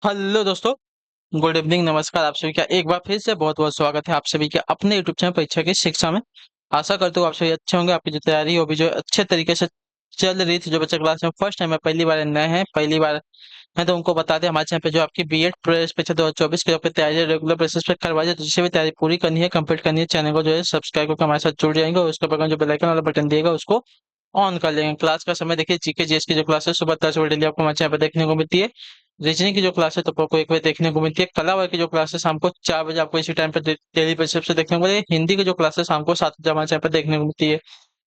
Hello दोस्तों। Good evening, नमस्कार। आप सभी का एक बार फिर से बहुत बहुत स्वागत है आप सभी के अपने यूट्यूब चैनल परीक्षा की शिक्षा में। आशा करता हूँ आप सभी अच्छे होंगे, आपकी जो तैयारी हो भी जो अच्छे तरीके से चल रही थी। जो बच्चे क्लास में फर्स्ट टाइम है, पहली बार नए हैं, पहली बार है, तो उनको बता दें हमारे चैनल पे जो आपकी बीएड प्रवेश परीक्षा 2024 की जो आपकी तैयारी रेगुलर बेसिस पे करवाई जाए, तो जिसे भी तैयारी पूरी करनी है, कंप्लीट करनी है, चैनल को जो है सब्सक्राइब करके हमारे साथ जुड़ जाएंगे और उसके बगल में जो बेल आइकन वाला बटन दिएगा उसको ऑन कर लेंगे। क्लास का समय देखिए, जीके जीएस की जो क्लास है सुबह 10 बजे डेली आपको हमारे चैनल पर देखने को मिलती है। रीजनिंग की जो क्लास है तो आपको 1 बजे देखने को मिलती है। कला वर्ग की जो क्लास है शाम को 4 बजे आपको इसी टाइम पर डेली बेसिस पे देखने को मिलती है। हिंदी की जो क्लास है शाम को 7 बजे हमारे चैनल पर देखने को मिलती है।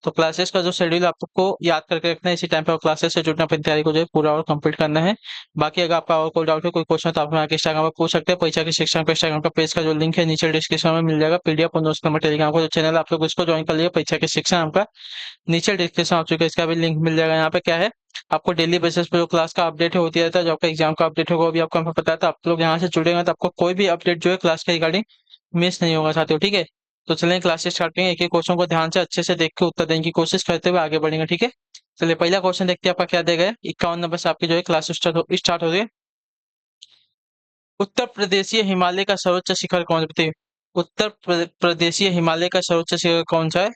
तो क्लासेस का जो शेड्यूल आपको याद करके रखना है, इसी टाइम पर क्लासेस से जुड़ना, अपनी तैयारी को जो है पूरा और कंप्लीट करना है। बाकी अगर आपका और कोई डाउट है, कोई क्वेश्चन, तो आप हमारे इंस्टाग्राम पर पूछ सकते हैं। परीक्षा की शिक्षा के इंस्टाग्राम का पेज का जो लिंक है नीचे डिस्क्रिप्शन में मिल जाएगा, पीडीएफ और नोट्स नंबर टेलीग्राम का जो चैनल आप लोग इसको ज्वाइन कर लिया। परीक्षा की शिक्षा आपका नीचे डिस्क्रिप्शन आ चुका है, इसका भी लिंक मिल जाएगा। यहाँ पे क्या है, आपको डेली बेसिस पे जो क्लास का अपडेट होती रहता है, जो आपका एग्जाम का अपडेट होगा वो भी आपको हमें पता है। तो आप लोग यहाँ से जुड़ेंगे तो आपको कोई भी अपडेट जो है क्लास के रिगार्डिंग मिस नहीं होगा साथियों, ठीक है। तो चलिए क्लासेस स्टार्ट करेंगे, एक एक क्वेश्चन को ध्यान से अच्छे से देख के उत्तर देने की कोशिश करते हुए आगे बढ़ेंगे, ठीक है। चलिए पहला क्वेश्चन देखते हैं आपका क्या देगा। 51 नंबर से आपकी जो है क्लास स्टार्ट हो रही है। उत्तर प्रदेशीय हिमालय का सर्वोच्च शिखर कौन सा, बताइए। प्रदेशीय हिमालय का सर्वोच्च शिखर कौन सा है।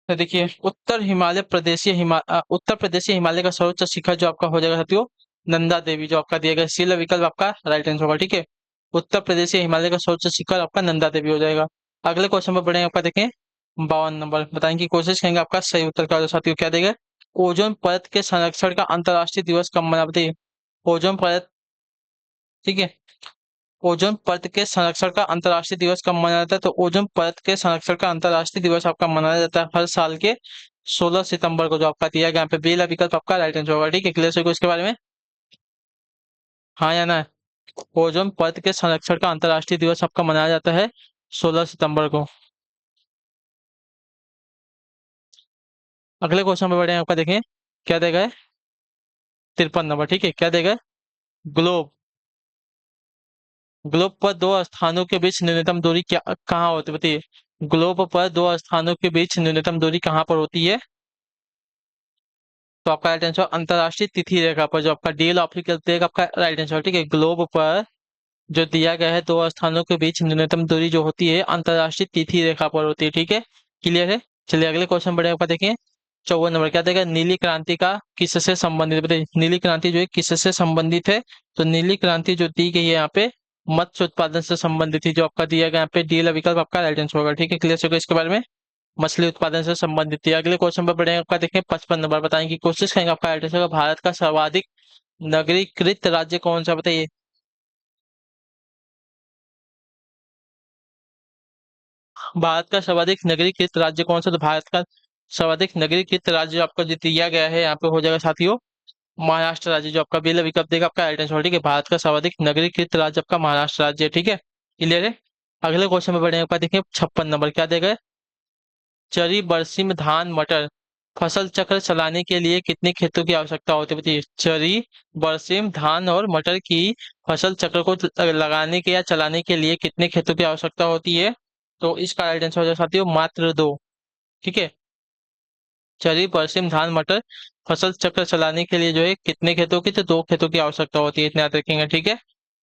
तो देखिए, उत्तर प्रदेशीय हिमालय का सर्वोच्च शिखर जो आपका हो जाएगा साथियों, नंदा देवी, जो आपका दिया गया सी विकल्प आपका राइट आंसर होगा, ठीक है। उत्तर प्रदेशीय हिमालय का सर्वोच्च शिखर आपका नंदा देवी हो जाएगा। अगले क्वेश्चन पर बढ़ेंगे, आपका देखें 52 नंबर, बताने की कोशिश करेंगे आपका सही उत्तर का साथियों क्या देगा। ओजोन परत के संरक्षण का अंतर्राष्ट्रीय दिवस कब मना, बताइए। ओजोन परत, ठीक है। ओजोन परत के संरक्षण का अंतर्राष्ट्रीय दिवस कब मनाया जाता है, तो ओजोन परत के संरक्षण का अंतर्राष्ट्रीय दिवस आपका मनाया जाता है हर साल के 16 सितंबर को, जो आपका दिया गया यहाँ पे बेला विकल्प आपका राइट आंसर होगा, ठीक है। क्लियर है इसके बारे में, हाँ या ना। ओजोन परत के संरक्षण का अंतर्राष्ट्रीय दिवस आपका मनाया जाता है 16 सितंबर को। अगले क्वेश्चन पे बढ़े आपका देखें क्या देगा है। 53 नंबर, ठीक है। क्या देगा है? ग्लोब। ग्लोब पर दो स्थानों के बीच न्यूनतम दूरी क्या कहाँ होती है, बताइए। ग्लोब पर दो स्थानों के बीच न्यूनतम दूरी कहाँ पर होती है, तो आपका राइट आंसर अंतरराष्ट्रीय तिथि रेखा पर, जो आपका डीएल ऑप्टिकल देगा आपका राइट आंसर, ठीक है। ग्लोब पर जो दिया गया है दो स्थानों के बीच न्यूनतम दूरी जो होती है अंतरराष्ट्रीय तिथि रेखा पर होती है, ठीक है। क्लियर है। चलिए अगले क्वेश्चन बढ़े आपका देखें 54 नंबर, क्या देगा। नीली क्रांति का किससे संबंधित, बताइए। नीली क्रांति जो है किससे संबंधित है, तो नीली क्रांति जो दी गई है यहाँ पे मत्स्य उत्पादन से संबंधित थी, जो आपका दिया गया यहाँ पे डीएल विकल्प आपका राइट आंसर होगा, ठीक है। क्लियर होगा इसके बारे में, मछली उत्पादन से संबंधित थी। अगले क्वेश्चन पर बढ़े आपका देखें 55 नंबर, बताने की कोशिश करेंगे आपका राइट आंसर होगा। भारत का सर्वाधिक नगरीकृत राज्य कौन सा, बताइए। भारत का सर्वाधिक नगरीकृत राज्य कौन सा, तो भारत का सर्वाधिक नगरीकृत राज्य आपका जो दिया गया है यहाँ पे हो जाएगा साथियों महाराष्ट्र राज्य, जो आपका बिल विकल्प देगा आपका राइट आंसर, ठीक है। भारत का सर्वाधिक नगरीकृत राज्य आपका महाराष्ट्र राज्य है, ठीक है। क्लियर है। अगले क्वेश्चन में बढ़े आपका देखिए 56 नंबर, क्या देगा। चरी बरसिम धान मटर फसल चक्र चलाने के लिए कितने खेतों की आवश्यकता होती है, बताइए। चरी बरसिम धान और मटर की फसल चक्र को लगाने के या चलाने के लिए कितने खेतों की आवश्यकता होती है, तो इसका राइट आंसर हो जाएगा साथियों मात्र दो, ठीक है। चरी बरसिम धान मटर फसल चक्र चलाने के लिए जो है कितने खेतों की, तो दो खेतों की आवश्यकता होती है, इतना याद रखेंगे, ठीक है।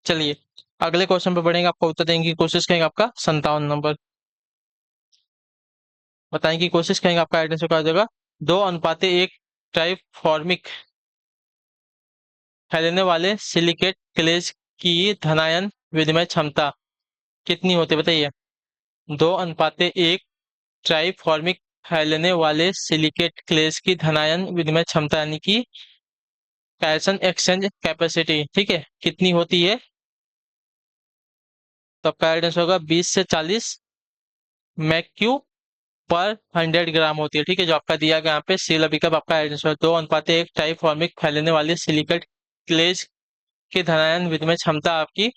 चलिए अगले क्वेश्चन पे बढ़ेंगे, आपको उत्तर देने की कोशिश करेंगे आपका 57 नंबर, बताने की कोशिश करेंगे आपका राइट आंसर क्या हो जाएगा। 2:1 ट्राइफॉर्मिक फैलने वाले सिलिकेट क्लेज की धनायन विनिमय क्षमता कितनी होती है, बताइए। 2:1 ट्राइफॉर्मिक फैलने वाले सिलिकेट क्लेज की धनायन विनिमय क्षमता यानी कि कैशन एक्सचेंज कैपेसिटी, ठीक है, कितनी होती है, तो आपका राइट आंसर होगा 20 से 40 मैक्यू पर 100 ग्राम होती है, ठीक है। जो आपका दिया गया यहाँ पे सी विकल्प आपका राइट आंसर 2:1 टाइफॉर्मिक फैलने वाली सिलिकेट क्लेज की धनायन विनिमय क्षमता आपकी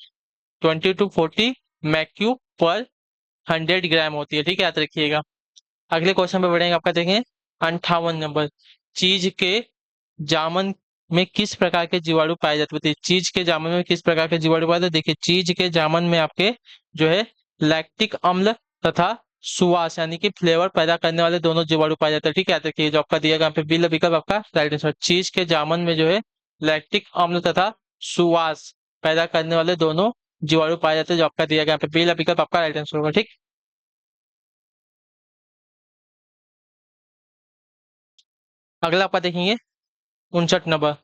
20 to 40 मैक्यू पर 100 ग्राम होती है, ठीक है, याद रखिएगा। अगले क्वेश्चन पे बढ़ेंगे, आपका देखें 58 नंबर, चीज के जामन में किस प्रकार के जीवाणु पाए जाते हैं, बताइए। चीज के जामन में किस प्रकार के जीवाणु पाए जाते हैं, देखिए चीज के जामन में आपके जो है लैक्टिक अम्ल तथा सुवास यानी कि फ्लेवर पैदा करने वाले दोनों जीवाणु पाए जाते हैं, ठीक है, याद रखिए। जो आपका दिया गया यहाँ पे बिल विकल्प आपका राइट आंसर, चीज के जामन में जो है लैक्टिक अम्ल तथा सुवास पैदा करने वाले दोनों जीवाणु पाए जाते हैं, जो आपका दिया गया यहाँ पे पहला विकल्प आपका राइट आंसर होगा। ठीक, अगला आपका देखेंगे 59 नंबर।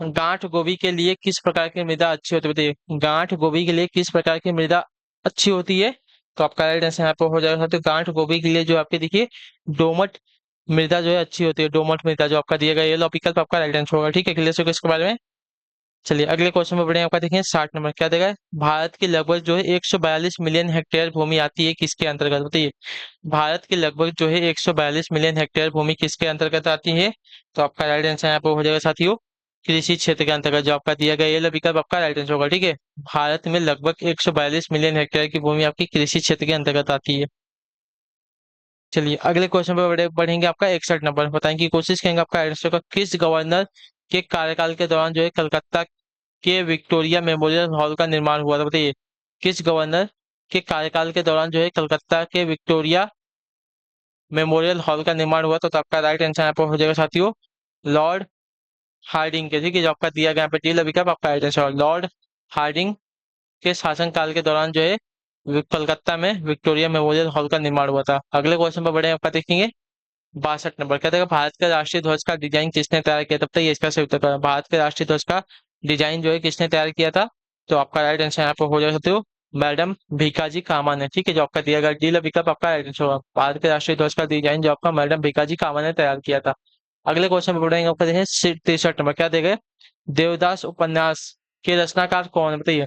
गांठ गोभी के लिए किस प्रकार की मृदा अच्छी होती है, बताइए गांठ गोभी के लिए किस प्रकार की मृदा अच्छी होती है। तो आपका राइट आंसर यहाँ पे हो जाएगा। तो गांठ गोभी के लिए जो आपके देखिए दोमट मृदा जो है अच्छी होती है, दोमट मृदा जो आपका दिया गया ये लो विकल्प आपका राइट आंसर होगा। ठीक है, क्लियर से इसके बारे में। चलिए अगले क्वेश्चन में बढ़े, आपका देखें 60 नंबर क्या देगा। भारत की लगभग जो है 142 मिलियन हेक्टेयर भूमि आती है किसके अंतर्गत, बताइए भारत की लगभग जो है 142 मिलियन हेक्टेयर भूमि किसके अंतर्गत आती है। तो आपका राइट आंसर यहाँ पर हो जाएगा साथियों कृषि क्षेत्र के अंतर्गत, जो आपका दिया गया ये लो विकल्प आपका राइट आंसर होगा। ठीक है, भारत में लगभग 142 मिलियन हेक्टेयर की भूमि आपकी कृषि क्षेत्र के अंतर्गत आती है। चलिए अगले क्वेश्चन पर बढ़ेंगे, आपका 61 नंबर बताएं की कोशिश करेंगे आपका आंसर का। किस गवर्नर के कार्यकाल के दौरान जो है कलकत्ता के विक्टोरिया मेमोरियल हॉल का निर्माण हुआ था, बताइए किस गवर्नर के कार्यकाल के दौरान जो है कलकत्ता के विक्टोरिया मेमोरियल हॉल का निर्माण हुआ। तो आपका राइट आंसर यहाँ पर हो जाएगा साथियों लॉर्ड हार्डिंग के। ठीक है, जो आपका दिया गया यहाँ पे डी विकल्प आपका राइट आंसर लॉर्ड हार्डिंग के शासनकाल के दौरान जो है कलकत्ता में विक्टोरिया मेमोरियल हॉल का निर्माण हुआ था। अगले क्वेश्चन पर बढ़े, आपका देखेंगे 62 नंबर कहते हैं भारत के राष्ट्रीय ध्वज का डिजाइन किसने तैयार किया, तब तक ये इसका सही उत्तर था। भारत के राष्ट्रीय ध्वज का डिजाइन जो है किसने तैयार किया था। तो आपका राइट आंसर यहाँ पर हो जा सकते हो मैडम भीकाजी कामा ने। ठीक है, जो आपका दिया गया डी विकल्प आपका राइट आंसर होगा। भारत के राष्ट्रीय ध्वज का डिजाइन जो आपका मैडम भीकाजी कामा ने तैयार किया था। अगले क्वेश्चन पर बढ़ेंगे, आपका देखें 63 नंबर क्या देगा। देवदास उपन्यास के रचनाकार कौन है, बताइए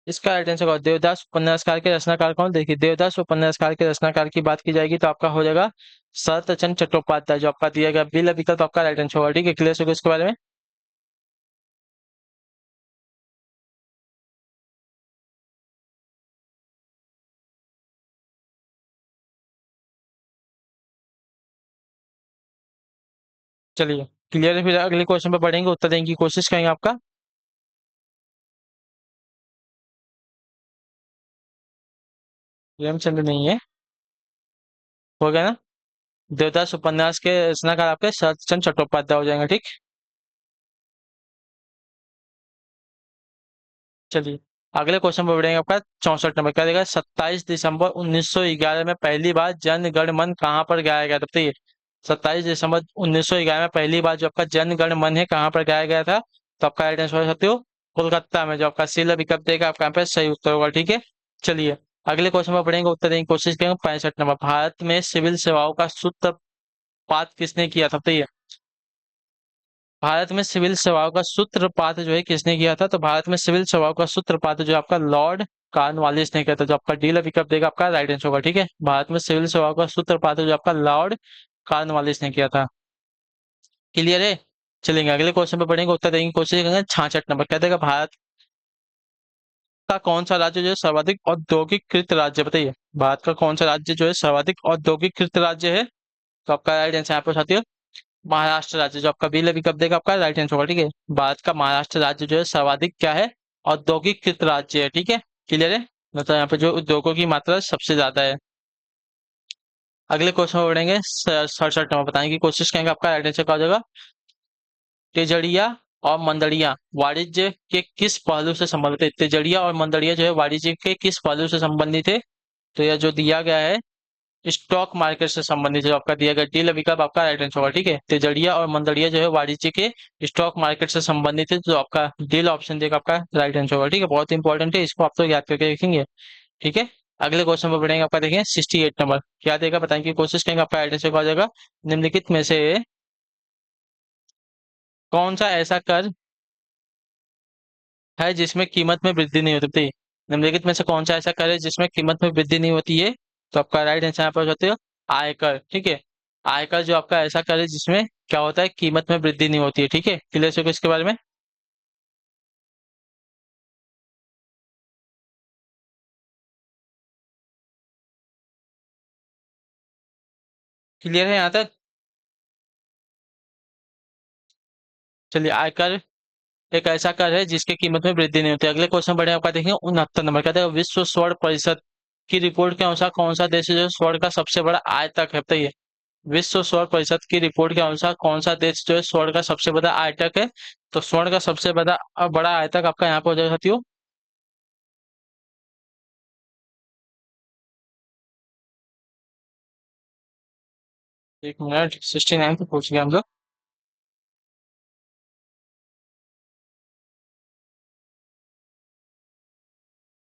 इसका राइट आंसर होगा देवदास उपन्यासकार के रचनाकार कौन। देखिए देवदास उपन्यासकार के रचनाकार की बात की जाएगी तो आपका हो जाएगा शरतचंद्र चट्टोपाध्याय, जो आपका दिया गया बिल विकल्प आपका राइट आंसर होगा। ठीक है, क्लियर होगा इसके बारे में। चलिए क्लियर है, फिर अगले क्वेश्चन पर बढ़ेंगे, उत्तर देने की कोशिश करेंगे आपका। प्रेमचंद्र नहीं है, हो गया ना। देवदास उपन्यास के रचनाकार आपके शरतचंद्र चट्टोपाध्याय हो जाएंगे। ठीक, चलिए अगले क्वेश्चन पर बढ़ेंगे, आपका 64 नंबर क्या देगा। 27 दिसंबर 1911 में पहली बार जन गण मन कहाँ पर गाया गया था, बताइए 27 दिसंबर 1911 में पहली बार जो आपका जन गण मन है कहाँ पर गाया गया था। तो आपका राइट आंसर हो सकते हो कोलकाता में, जो आपका सील विकल्प देगा आपका यहाँ पे सही उत्तर होगा। ठीक है, चलिए अगले क्वेश्चन पर पढ़ेंगे, उत्तर देने की कोशिश करेंगे। 65 नंबर भारत में सिविल सेवाओं का सूत्रपात किसने किया था, बताइए भारत में सिविल सेवाओं का सूत्रपात जो है किसने किया था। तो भारत में सिविल सेवाओं का सूत्रपात जो आपका लॉर्ड कॉर्नवालिस ने किया था, जो आपका डील विकल्प देगा आपका राइट आंसर होगा। ठीक है, भारत में सिविल सेवाओं का सूत्रपात जो आपका लॉर्ड कॉर्नवालिस ने किया था। क्लियर है, चलेंगे अगले क्वेश्चन पे पढ़ेंगे, उत्तर देने की कोशिश करेंगे। 66 नंबर क्या देगा भारत का कौन सा राज्य जो है सर्वाधिक औद्योगिकृत राज्य, बताइए भारत का कौन सा राज्य जो है सर्वाधिक औद्योगिकृत राज्य है। तो आपका राइट आंसर यहाँ पर साथी महाराष्ट्र राज्य, जो आपका बिल विकल्प देगा आपका राइट आंसर होगा। ठीक है, भारत का महाराष्ट्र राज्य जो है सर्वाधिक क्या है औद्योगिकृत राज्य है। ठीक है, क्लियर है, मतलब यहाँ पे जो उद्योगों की मात्रा सबसे ज्यादा है। अगले क्वेश्चन में बढ़ेंगे 67 नंबर बताने की कोशिश करेंगे, आपका राइट आंसर क्या हो जाएगा। तेजड़िया और मंदड़िया वाणिज्य के किस पहलू से संबंधित है। तेजड़िया और मंदड़िया जो है वाणिज्य के किस पहलू से संबंधित है। तो यह जो दिया गया है स्टॉक मार्केट से संबंधित जो आपका दिया गया डील विकल्प आपका राइट आंसर होगा। ठीक है, तेजड़िया और मंदड़िया जो है वाणिज्य के स्टॉक मार्केट से संबंधित है, जो आपका डील ऑप्शन देगा आपका राइट आंसर होगा। ठीक है, बहुत इंपॉर्टेंट है, इसको आप तो याद करके रखेंगे। ठीक है, अगले क्वेश्चन पर बढ़ेंगे, आपका देखें 68 नंबर क्या देगा बताने की कोशिश करेंगे, आपका राइट आंसर हो जाएगा निम्नलिखित में से कौन सा ऐसा कर है जिसमें कीमत में वृद्धि नहीं होती। निम्नलिखित में से कौन सा ऐसा कर है जिसमें कीमत में वृद्धि नहीं होती है। तो आपका राइट आंसर यहाँ पर हो जाते हो आयकर। ठीक है, आयकर जो आपका ऐसा कर है जिसमें क्या होता है कीमत में वृद्धि नहीं होती है। ठीक है, क्लियर हो इसके बारे में। क्लियर है यहाँ तक। चलिए आयकर एक ऐसा कर है जिसकी कीमत में वृद्धि नहीं होती। अगले क्वेश्चन बढ़े, आपका देखेंगे 69 नंबर कहते हैं विश्व स्वर्ण परिषद की रिपोर्ट के अनुसार कौन सा देश है जो स्वर्ण का सबसे बड़ा आयतक है, बताइए विश्व स्वर्ण परिषद की रिपोर्ट के अनुसार कौन सा देश जो है स्वर्ण का सबसे बड़ा आयतक है? तो स्वर्ण का सबसे बड़ा आयतक आपका यहाँ पे हो जाएगा साथियों। एक मिनट, 69 पे पूछ गए हम लोग।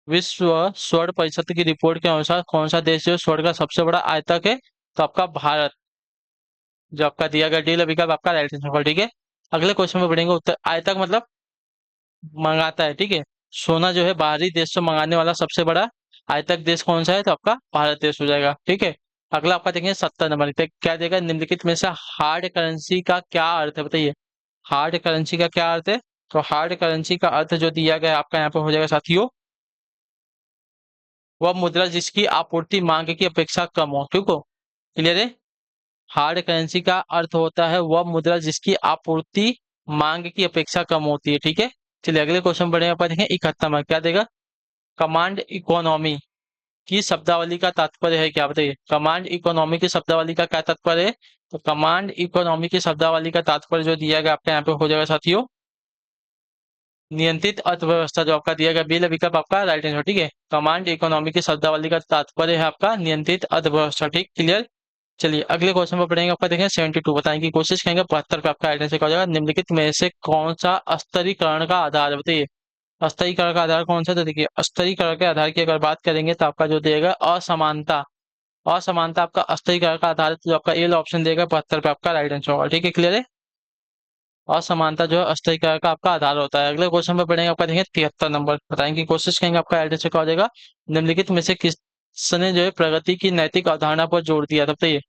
विश्व स्वर्ण परिषद की रिपोर्ट के अनुसार कौन सा देश जो है स्वर्ण का सबसे बड़ा आयतक है? तो आपका भारत। जो आपका दिया गया डील विकल्प आपका राइट आंसर होगा, ठीक है। अगले क्वेश्चन में पढ़ेंगे उत्तर। आयतक मतलब मंगाता है, ठीक है। सोना जो है बाहरी देश से मंगाने वाला सबसे बड़ा आयतक देश कौन सा है? तो आपका भारत देश हो जाएगा, ठीक है। अगला आपका देखेंगे 70 नंबर पे क्या देगा, निम्नलिखित में से हार्ड करेंसी का क्या अर्थ है, बताइए। हार्ड करेंसी का क्या अर्थ है? तो हार्ड करेंसी का अर्थ जो दिया गया है आपका यहाँ पे हो जाएगा साथियों, वह मुद्रा जिसकी आपूर्ति मांग की अपेक्षा कम हो, ठीक हो। क्लियर है। हार्ड करेंसी का अर्थ होता है वह मुद्रा जिसकी आपूर्ति मांग की अपेक्षा कम होती है, ठीक है। चलिए अगले क्वेश्चन बढ़े अपन देखें 71 में क्या देगा। कमांड इकोनॉमी की शब्दावली का तात्पर्य है क्या, बताइए। कमांड इकोनॉमी की शब्दावली का क्या तात्पर्य है? तो कमांड इकोनॉमी की शब्दावली का तात्पर्य जो दिया गया आपका यहाँ पे हो जाएगा साथियों, नियंत्रित अर्थव्यवस्था। जो आपका दिया गया बी विकल्प आपका राइट आंसर, ठीक है। कमांड इकोनॉमी की शब्दावली का तात्पर्य है आपका नियंत्रित अर्थव्यवस्था, ठीक, क्लियर। चलिए अगले क्वेश्चन पर पढ़ेंगे आपका देखें 72 बताने की कोशिश करेंगे। 72 पे आपका राइट आंसर क्या हो जाएगा, निम्नलिखित में से कौन सा स्तरीकरण का आधार है, बताइए। स्तरीकरण का आधार कौन सा? तो देखिए स्तरीकरण के आधार की अगर बात करेंगे तो आपका जो देगा असमानता। असमानता आपका स्तरीकरण का आधार है, तो जो आपका ए ऑप्शन देगा 72 पे आपका राइट आंसर होगा, ठीक है, क्लियर है। असमानता जो है स्तरीकरण का आपका आधार होता है। अगले क्वेश्चन में पढ़ेंगे आपका देखेंगे 73 नंबर बताने की कोशिश करेंगे। आपका राइट आंसर क्या हो जाएगा, निम्नलिखित में से किसने जो है प्रगति की नैतिक अवधारणा पर जोर दिया था, बताइए।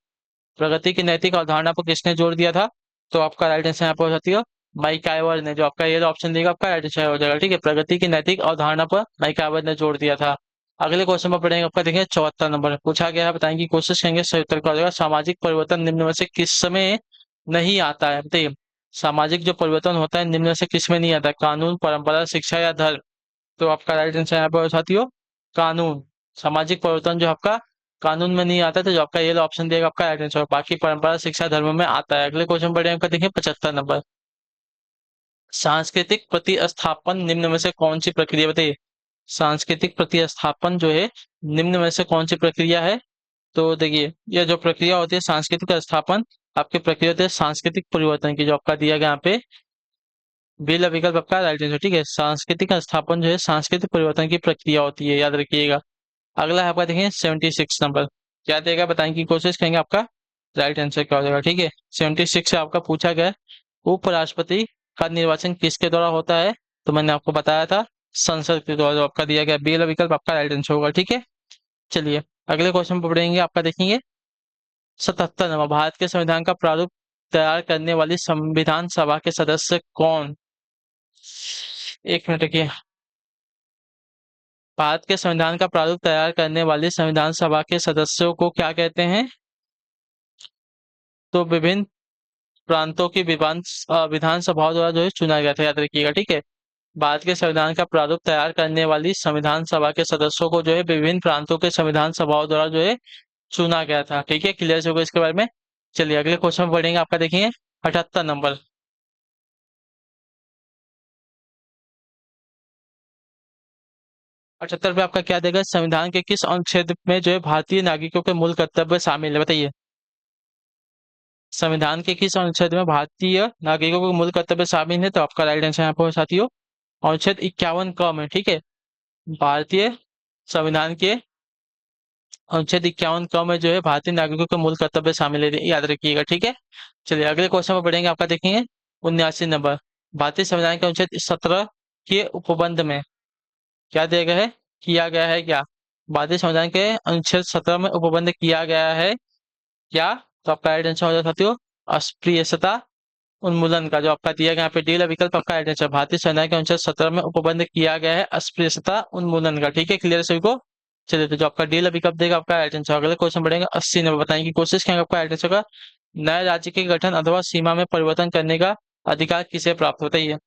प्रगति की नैतिक अवधारणा पर किसने जोर दिया था? तो आपका राइट आंसर यहाँ पर हो जाती है माइक आइवर ने। जो आपका ये ऑप्शन देगा आपका राइट आंसर हो जाएगा, ठीक है। प्रगति की नैतिक अवधारणा पर माइक आइवर ने जोर दिया था। अगले क्वेश्चन में पढ़ेंगे आपका देखेंगे 74 नंबर पूछा गया है, बताने की कोशिश करेंगे। सही उत्तर क्या हो जाएगा, सामाजिक परिवर्तन निम्न में से किस समय नहीं आता है, बताइए। सामाजिक जो परिवर्तन होता है निम्न में से किस में नहीं आता है? कानून, परंपरा, शिक्षा या धर्म। तो आपका राइट आंसर यहाँ पर साथियों कानून। सामाजिक परिवर्तन जो आपका कानून में नहीं आता, तो जो आपका ये ऑप्शन देगा आपका राइट आंसर। बाकी परंपरा, शिक्षा, धर्म में आता है। अगले क्वेश्चन पढ़े आपका देखिए 75 नंबर। सांस्कृतिक प्रतिस्थापन निम्न में से कौन सी प्रक्रिया, बताइए। सांस्कृतिक प्रतिस्थापन जो है निम्न में से कौन सी प्रक्रिया है? तो देखिए यह जो प्रक्रिया होती है सांस्कृतिक स्थापन, आपकी प्रक्रिया होती है सांस्कृतिक परिवर्तन की। जो आपका दिया गया यहाँ पे बिल विकल्प आपका राइट आंसर, ठीक है। सांस्कृतिक स्थापन जो है सांस्कृतिक परिवर्तन की प्रक्रिया होती है, याद रखिएगा। अगला है आपका देखें 76 नंबर क्या देगा बताने की कोशिश करेंगे। आपका राइट आंसर क्या हो जाएगा, ठीक है। 76 से आपका पूछा गया उपराष्ट्रपति का निर्वाचन किसके द्वारा होता है? तो मैंने आपको बताया था संसद के द्वारा। जो आपका दिया गया बी विकल्प आपका राइट आंसर होगा, ठीक है। चलिए अगले क्वेश्चन पर पढ़ेंगे आपका देखेंगे 77 नंबर। भारत के संविधान का प्रारूप तैयार करने वाली संविधान सभा के सदस्य कौन? एक मिनट देखिए। भारत के संविधान का प्रारूप तैयार करने वाली संविधान सभा के सदस्यों को क्या कहते हैं? तो विभिन्न प्रांतों की विधान सभाओं द्वारा जो है चुना गया था, याद रखिएगा, ठीक है। भारत के संविधान का प्रारूप तैयार करने वाली संविधान सभा के सदस्यों को जो है विभिन्न प्रांतों के संविधान सभाओं द्वारा जो है चुना गया था, ठीक है। क्लियर होगा इसके बारे में। चलिए अगले क्वेश्चन में पढ़ेंगे आपका देखेंगे 78 नंबर। 78 पे आपका क्या देगा, संविधान के किस अनुच्छेद में जो है भारतीय नागरिकों के मूल कर्तव्य शामिल है, बताइए। संविधान के किस अनुच्छेद में भारतीय नागरिकों के मूल कर्तव्य शामिल है? तो आपका राइट आंसर यहाँ पर साथियों अनुच्छेद 51 क में, ठीक है। भारतीय संविधान के अनुच्छेद 51 क में जो है भारतीय नागरिकों के मूल कर्तव्य शामिल है, याद रखिएगा, ठीक है। चलिए अगले क्वेश्चन में पढ़ेंगे आपका देखेंगे 79 नंबर। भारतीय संविधान के अनुच्छेद 17 के उपबंध में क्या दिया गया है, किया गया है क्या? भारतीय संविधान के अनुच्छेद 17 में उपबंध किया गया है क्या? तो आपका राइट आंसर हो जाता साथियों अस्पृश्यता उन्मूलन का। जो आपका दिया गया यहाँ पे डी विकल्प आपका राइट आंसर। भारतीय संविधान के अनुच्छेद 17 में उपबंध किया गया है अस्पृश्यता उन्मूलन का, ठीक है, क्लियर सभी को। चलिए तो जो आपका डी विकल्प देगा आपका राइट आंसर। अगले क्वेश्चन बढ़ेगा 80 नंबर बताने की कोशिश करेंगे आपका राइट आंसर का। नए राज्य के गठन अथवा सीमा में परिवर्तन करने का अधिकार किसे प्राप्त होता है?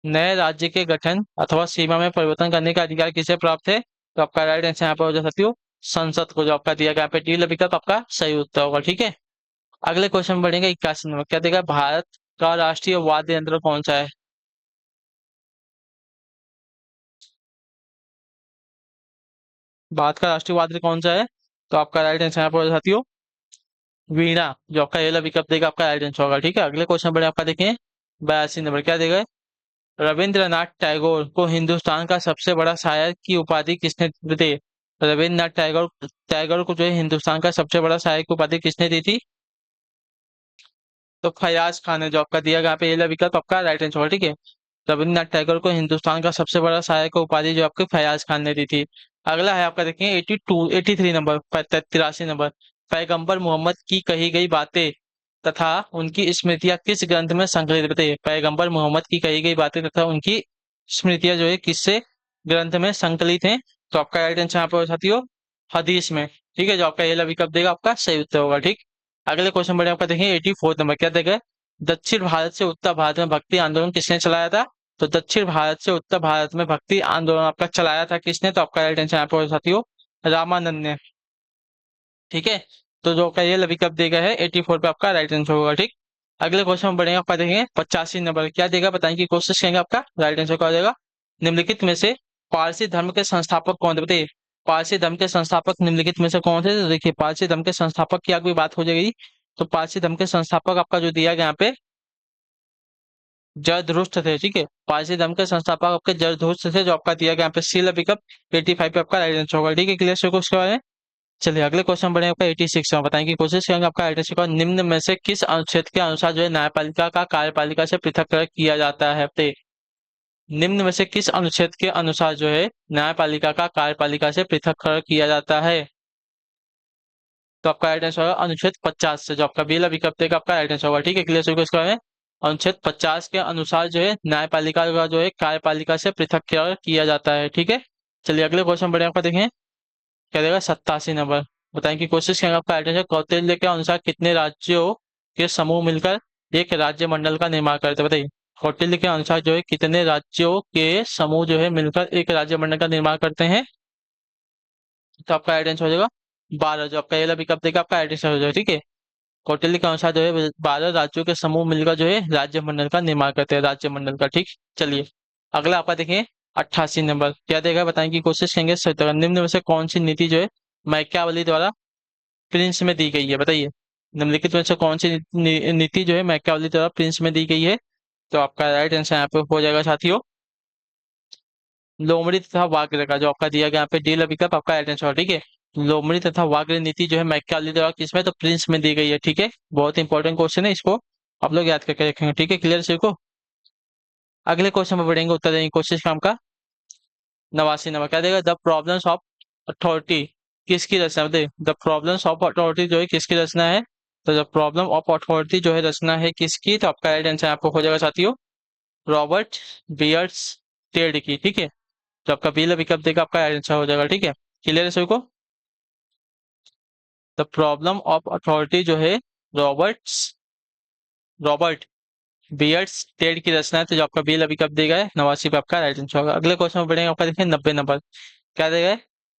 नए राज्य के गठन अथवा सीमा में परिवर्तन करने का अधिकार किसे प्राप्त है? तो आपका राइट आंसर यहाँ पर हो जा सकती हो संसद को, जो आपका दिया गया यहाँ पे डी वाला विकल्प आपका सही उत्तर होगा। ठीक है, अगले क्वेश्चन बढ़ेंगे 81 नंबर। क्या देगा, भारत का राष्ट्रीय वाद्य यंत्र कौन सा है? भारत का राष्ट्रीय वाद्य कौन सा है? तो आपका राइट आंसर यहाँ पर साथियों वीणा, जो आपका ये वाला विकल्प देगा आपका राइट आंसर होगा। ठीक है, अगले क्वेश्चन बढ़े आपका देखें 82 नंबर। क्या देगा, रविंद्रनाथ टैगोर को हिंदुस्तान का सबसे बड़ा शायर की उपाधि किसने दी? रविंद्रनाथ टैगोर टैगोर को जो है हिंदुस्तान का सबसे बड़ा शायर की उपाधि किसने दी थी? तो फयाज खान है, जो आपका दिया गया यहाँ पे ये वाला विकल्प आपका राइट आंसर होगा। ठीक है, रविंद्रनाथ टैगोर को हिंदुस्तान का सबसे बड़ा शायर की उपाधि जो आपके फयाज खान ने दी थी। अगला है आपका देखें 83 नंबर, 83 नंबर। पैगंबर मोहम्मद की कही गई बातें तथा उनकी स्मृतियां किस ग्रंथ में संकलित? बताइए, पैगंबर मोहम्मद की कही गई बातें तथा उनकी स्मृतियां जो है किससे ग्रंथ में संकलित हैं? तो आपका राइट आंसर यहाँ पर साथियों हदीस में। ठीक है, जो आपका ये वाला विकल्प देगा आपका सही उत्तर होगा। ठीक, अगले क्वेश्चन बढ़े आपका देखें 84 नंबर। क्या देगा, दक्षिण भारत से उत्तर भारत में भक्ति आंदोलन किसने चलाया था? तो दक्षिण भारत से उत्तर भारत में भक्ति आंदोलन आपका चलाया था किसने? तो आपका राइट आंसर यहाँ पर साथियों रामानंद ने। ठीक है, तो जो आपका ये विकल्प देगा है 84 पे आपका राइट आंसर होगा। ठीक, अगले क्वेश्चन में बढ़ेंगे आपका देखेंगे 85 नंबर। क्या देगा बताएं की कोशिश करेंगे, आपका राइट आंसर क्या हो जाएगा? निम्नलिखित में से पारसी धर्म के संस्थापक कौन थे? बताइए, पारसी धर्म के संस्थापक निम्नलिखित में से कौन थे? तो देखिए, पारसी धर्म के संस्थापक की अगर बात हो जाएगी तो पारसी धर्म के संस्थापक आपका जो दिया गया यहाँ पे जरदुश्त थे। ठीक है, पारसी धर्म के संस्थापक आपके जरदुश्त थे, जो आपका दिया गया यहाँ पे सी पिकअप 85 पे आपका राइट आंसर होगा। ठीक है, क्लियर को उसके बारे में। चलिए अगले क्वेश्चन बढ़े आपका 86 में। बताएं की कोशिश करेंगे आपका 86 का निम्न में से किस अनुच्छेद के अनुसार जो है न्यायपालिका का कार्यपालिका से पृथक किया जाता है? बताइए, निम्न में से किस अनुच्छेद के अनुसार जो है न्यायपालिका का कार्यपालिका से पृथक किया जाता है? तो आपका राइट आंसर होगा अनुच्छेद 50 से, जो आपका बेला विकल्प देगा आपका राइट आंसर होगा। ठीक है, क्लियर सभी को इसके बारे में। अनुच्छेद 50 के अनुसार जो है न्यायपालिका का जो है कार्यपालिका से पृथक किया जाता है। ठीक है, चलिए अगले क्वेश्चन बढ़े आपका देखें। क्या देगा, 87 नंबर। बताएं की कोशिश करेंगे आपका राइट आंसर कौटिल्य के अनुसार कितने राज्यों के समूह मिलकर एक राज्य मंडल का निर्माण करते हैं? बताइए, कौटिल्य के अनुसार जो है कितने राज्यों के समूह जो है मिलकर एक राज्य मंडल का निर्माण करते हैं? तो आपका राइट आंसर हो जाएगा 12, जो आपका ये वाला विकल्प देगा आपका राइट आंसर हो जाएगा। ठीक है, कौटिल्य के अनुसार जो है 12 राज्यों के समूह मिलकर जो है राज्य मंडल का निर्माण करते हैं, राज्य मंडल का। ठीक, चलिए अगला आपका देखें 88 नंबर। क्या देगा बताएं की कोशिश करेंगे सही तरह। निम्न में से कौन सी नीति जो है मैकियावली द्वारा प्रिंस में दी गई है? बताइए, निम्नलिखित में से कौन सी नीति जो है मैकियावली द्वारा प्रिंस में दी गई है? तो आपका राइट आंसर यहाँ पे हो जाएगा साथियों लोमड़ी तथा वाग्र का, जो आपका दिया गया यहाँ पे डी विकल्प आपका राइट आंसर। ठीक है, लोमड़ी तथा वाग्र नीति जो है मैकियावली द्वारा किसमें? तो प्रिंस में दी गई है। ठीक है, बहुत इंपॉर्टेंट क्वेश्चन है, इसको आप लोग याद करके रखेंगे। ठीक है, क्लियर सभी को। अगले क्वेश्चन में बढ़ेंगे, उत्तर देने की कोशिश काम का 89 नंबर। क्या देगा, द प्रॉब्लम्स ऑफ अथॉरिटी किसकी रचना? बताइए, द प्रॉब्लम्स ऑफ अथॉरिटी जो है किसकी रचना है? तो द प्रॉब्लम ऑफ अथॉरिटी जो है रचना है किसकी? तो आपका राइट आंसर आपको हो जाएगा साथियों रॉबर्ट बियर्स टेड की। ठीक है, तो आपका बी विकल्प देगा आपका राइट आंसर हो जाएगा। ठीक है, क्लियर है सभी को। द प्रॉब्लम ऑफ अथॉरिटी जो है रॉबर्ट बियर्स टेड की रचना है, तो जो आपका बी विकल्प देगा है 89 पे आपका राइट आंसर होगा। अगले क्वेश्चन में बढ़ेंगे आपका देखिए 90 नंबर। क्या देगा है?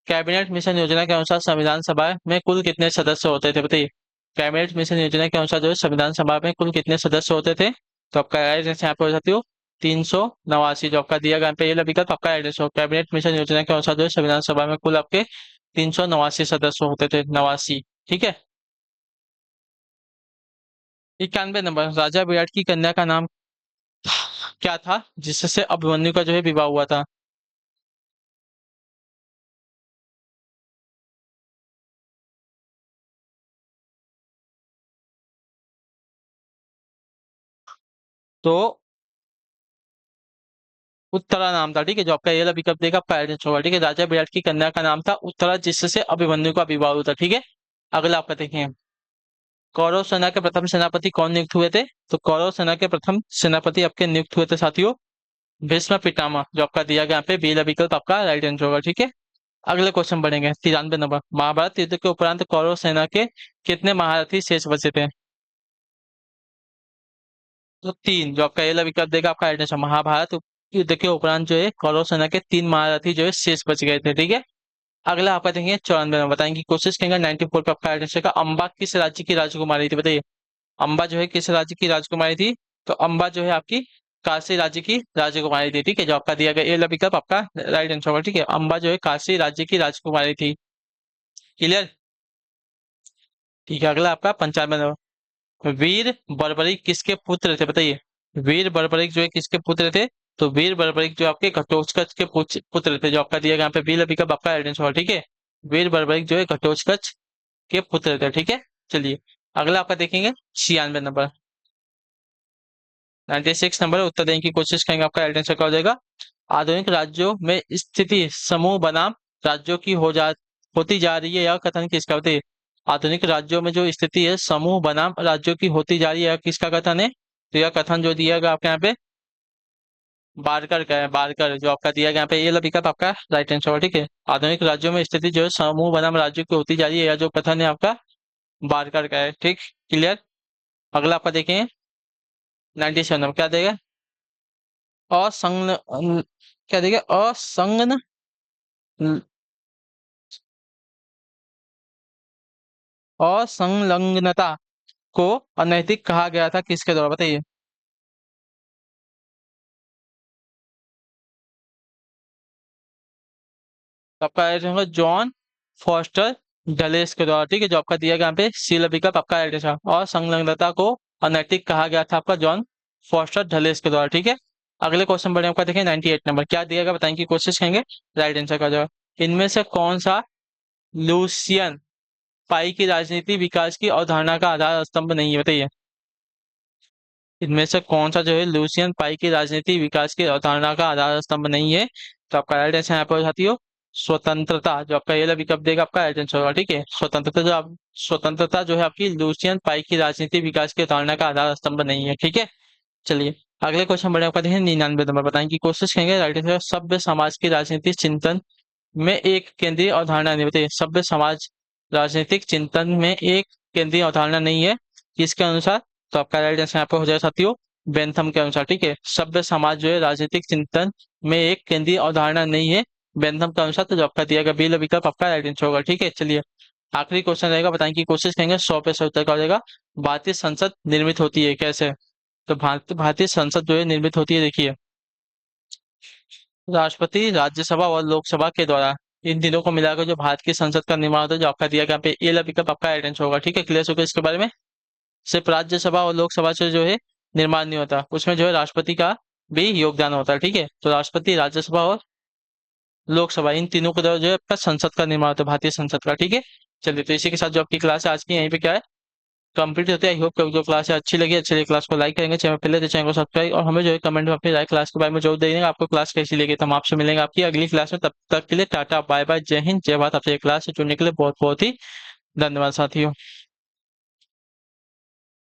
कैबिनेट मिशन योजना के अनुसार संविधान सभा में कुल कितने सदस्य होते थे? बताइए, कैबिनेट मिशन योजना के अनुसार जो है संविधान सभा में कुल कितने सदस्य होते थे? तो आपका राइट आंसर यहाँ पे हो जाती हो 389, जो आपका दिया गया पे ये विकल्प आपका राइट आंसर। कैबिनेट मिशन योजना के अनुसार जो है संविधान सभा में कुल आपके 389 सदस्य होते थे, 89। ठीक है, 91 नंबर। राजा विराट की कन्या का नाम क्या था जिससे अभिमन्यु का जो है विवाह हुआ था? तो उत्तरा नाम था। ठीक है, जो आपका ये वाला विकल्प देगा आपका राइट आंसर होगा। ठीक है, राजा विराट की कन्या का नाम था उत्तरा जिससे अभिमन्यु का विवाह हुआ था। ठीक है, अगला आपका देखें कौरव सेना के प्रथम सेनापति कौन नियुक्त हुए थे? तो कौरव सेना के प्रथम सेनापति आपके नियुक्त हुए थे साथियों भीष्म पितामह, जो आपका दिया गया यहाँ पे बी विकल्प आपका राइट आंसर होगा। ठीक है, अगले क्वेश्चन बढ़ेंगे 93 नंबर। महाभारत युद्ध के उपरांत कौरव सेना के कितने महारथी शेष बचे थे? तो 3, जो आपका ये वाला विकल्प देगा आपका राइट आंसर। महाभारत युद्ध के उपरांत जो है कौरव सेना के 3 महारथी जो है शेष बच गए थे। ठीक है, अगला आपका देखेंगे 94 में, बताएंगे कोशिश करेंगे 94 पे आपका आंसर का। अम्बा किस राज्य की राजकुमारी थी, बताइए। अम्बा जो है किस राज्य की राजकुमारी थी? तो अम्बा जो है आपकी काशी राज्य की राजकुमारी थी, ठीक है। जो आपका दिया गया ए विकल्प आपका राइट आंसर होगा, ठीक है। अम्बा जो है काशी राज्य की राजकुमारी थी। क्लियर? ठीक है, अगला आपका 95 नंबर। वीर बर्बरिक किसके पुत्र थे, बताइए। वीर बर्बरिक जो है किसके पुत्र थे? तो वीर बर्बरिक जो आपके घटोत्कच के पुत्र थे। जो आपका दिया गया यहाँ पे वीर विकल्प आपका राइट आंसर होगा, ठीक है। वीर बर्बरिक जो है घटोत्कच के पुत्र थे, ठीक है। चलिए, अगला आपका देखेंगे 96 नंबर। 96 नंबर उत्तर देने की कोशिश करेंगे, आपका राइट आंसर क्या हो जाएगा? आधुनिक राज्यों में स्थिति समूह बनाम राज्यों की होती जा रही है, यह कथन किसका, बताइए। आधुनिक राज्यों में जो स्थिति है समूह बनाम राज्यों की होती जा रही है, यह किसका कथन है? तो यह कथन जो दिया गया आपके यहाँ पे बारकर का है। बारकर जो आपका दिया गया यहाँ पे ये विकल्प आपका राइट आंसर होगा, ठीक है। आधुनिक राज्यों में स्थिति जो है समूह बनाम राज्यों की होती जा रही है, यह जो कथन है आपका बारकर का है, ठीक। क्लियर? अगला आपका देखें 97 नंबर क्या देगा? असंग क्या देगा? असंगन असंलग्नता को अनैतिक कहा गया था किसके द्वारा, बताइए। तो आपका राइट होगा जॉन फॉस्टर डलेस के द्वारा, ठीक है। जो आपका दिया गया यहाँ पे सी विकल्प आपका राइट था। और संलग्नता को अनैतिक कहा गया था आपका जॉन फॉस्टर डलेस के द्वारा, ठीक है। अगले क्वेश्चन बढ़े आपका देखें 98 नंबर क्या दिया गया, बताएंगे की कोशिश करेंगे राइट आंसर का जवाब। इनमें से कौन सा लूसियन पाई की राजनीति विकास की अवधारणा का आधार स्तंभ नहीं है, बताइए। इनमें से कौन सा जो है लूसियन पाई की राजनीति विकास की अवधारणा का आधार स्तंभ नहीं है? तो आपका राइट आंसर यहाँ पर हो जाती हो स्वतंत्रता। जो आपका ये विकल्प देगा आपका राइट आंसर होगा, ठीक है। स्वतंत्रता जो है आपकी लूसियन पाई की राजनीति विकास की अवधारणा का आधार स्तंभ नहीं है, ठीक है। चलिए, अगले क्वेश्चन बढ़े आपका देखें 99 नंबर, बताएंगे की कोशिश करेंगे राइट आंसर सभ्य समाज की राजनीतिक चिंतन में एक केंद्रीय अवधारणा नहीं, बताइए। सभ्य समाज राजनीतिक चिंतन में एक केंद्रीय अवधारणा नहीं है किसके अनुसार? तो आपका राइट आंसर यहाँ पे हो जाएगा साथियों बेंथम के अनुसार, ठीक है। सभ्य समाज जो है राजनीतिक चिंतन में एक केंद्रीय अवधारणा नहीं है बेंथम के अनुसार। तो जो आपका दिया गया बी विकल्प आपका राइट आंसर होगा, ठीक है। चलिए, आखिरी क्वेश्चन रहेगा, बताएं की कोशिश करेंगे 100 पे 100 उत्तर का हो जाएगा। भारतीय संसद निर्मित होती है कैसे? तो भारतीय संसद जो है निर्मित होती है, देखिए, राष्ट्रपति राज्यसभा और लोकसभा के द्वारा। इन तीनों को मिलाकर जो भारत की संसद का निर्माण होता है, जो आपका दिया गया यहाँ पे ये विकल्प आपका राइट आंसर होगा, ठीक है। क्लियर हो गया इसके बारे में? सिर्फ राज्यसभा और लोकसभा से जो है निर्माण नहीं होता, उसमें जो है राष्ट्रपति का भी योगदान होता है, ठीक है। तो राष्ट्रपति राज्यसभा और लोकसभा इन तीनों के द्वारा जो है आपका संसद का निर्माण होता है, भारतीय संसद का, ठीक है। चलिए, तो इसी के साथ जो आपकी क्लास है आज की यहीं पे क्या है कंप्लीट होती है। आई होप जो क्लास है अच्छी लगी, अच्छी लगी क्लास को लाइक करेंगे, चैनल पहले तो चैनल को सब्सक्राइब, और हमें जो है कमेंट में अपनी राय क्लास के बारे में जरूर देंगे आपको क्लास कैसी लगी। तो हम आपसे मिलेंगे आपकी अगली क्लास में, तब तक के लिए टाटा बाय बाय, जय हिंद जय भारत। आपसे क्लास से जुड़ने के लिए बहुत बहुत ही धन्यवाद साथियों।